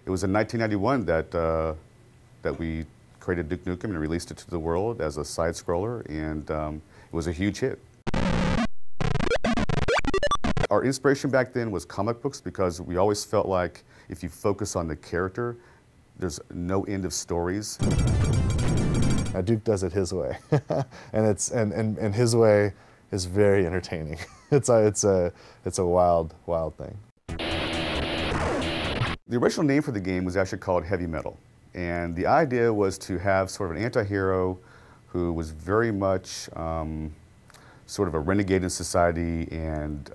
It was in 1991 that we created Duke Nukem and released it to the world as a side-scroller, and it was a huge hit. Our inspiration back then was comic books because we always felt like if you focus on the character, there's no end of stories. Duke does it his way, and his way is very entertaining. It's a wild thing. The original name for the game was actually called Heavy Metal, and the idea was to have sort of an anti-hero who was very much sort of a renegade in society and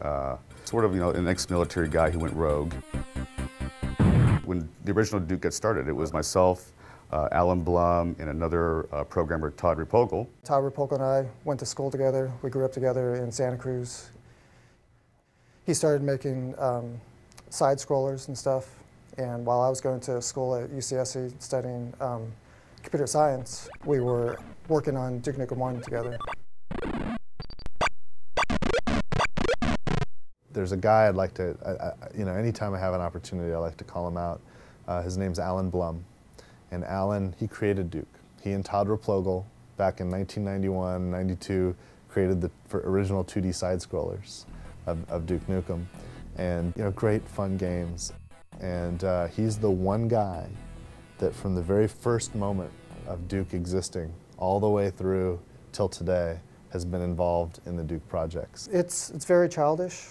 sort of, an ex-military guy who went rogue. When the original Duke got started, it was myself, Alan Blum, and another programmer, Todd Repogel. Todd Repogel and I went to school together. We grew up together in Santa Cruz. He started making side-scrollers and stuff, and while I was going to school at UCSC studying computer science, we were working on Duke Nukem 1 together. There's a guy I'd like to, anytime I have an opportunity, I like to call him out. His name's Alan Blum. And Alan, he created Duke. He and Todd Repogel, back in 1991, 92, created the original 2D side-scrollers of Duke Nukem. And, great fun games. And he's the one guy that from the very first moment of Duke existing, all the way through till today, has been involved in the Duke projects. It's very childish.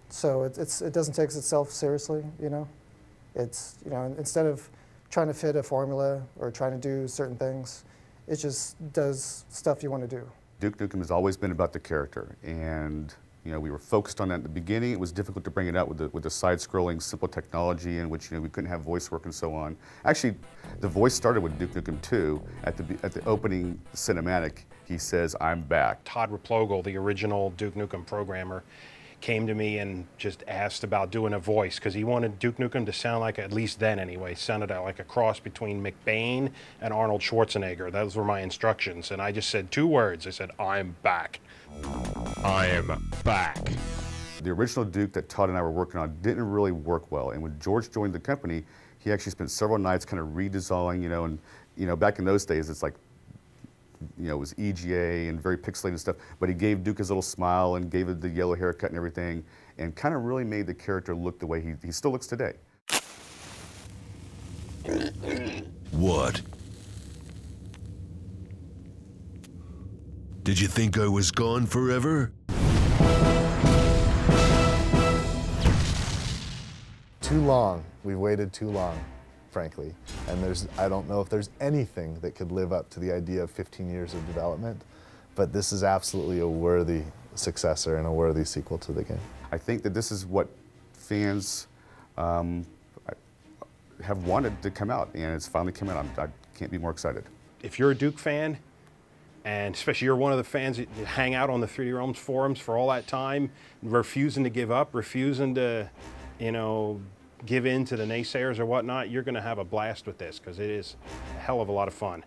So it doesn't take itself seriously, It's, instead of trying to fit a formula or trying to do certain things, it just does stuff you want to do. Duke Nukem has always been about the character, and we were focused on that at the beginning. It was difficult to bring it out with the side-scrolling simple technology in which we couldn't have voice work and so on. Actually, the voice started with Duke Nukem 2. At the opening cinematic, he says, "I'm back." Todd Repogel, the original Duke Nukem programmer, came to me and just asked about doing a voice because he wanted Duke Nukem to sound like, at least then anyway, sounded like a cross between McBain and Arnold Schwarzenegger. Those were my instructions, and I just said 2 words. I said, "I'm back." I am back. The original Duke that Todd and I were working on didn't really work well, and when George joined the company, he actually spent several nights kind of redesigning, and back in those days, it's like, it was EGA and very pixelated stuff, but he gave Duke his little smile and gave it the yellow haircut and everything, and kind of really made the character look the way he still looks today. What? Did you think I was gone forever? Too long. We've waited too long, frankly. And I don't know if there's anything that could live up to the idea of 15 years of development, but this is absolutely a worthy successor and a worthy sequel to the game. I think that this is what fans have wanted to come out, and it's finally come out. I can't be more excited. If you're a Duke fan, and especially you're one of the fans that hang out on the 3D Realms forums for all that time, refusing to give up, refusing to, give in to the naysayers or whatnot, you're going to have a blast with this because it is a hell of a lot of fun.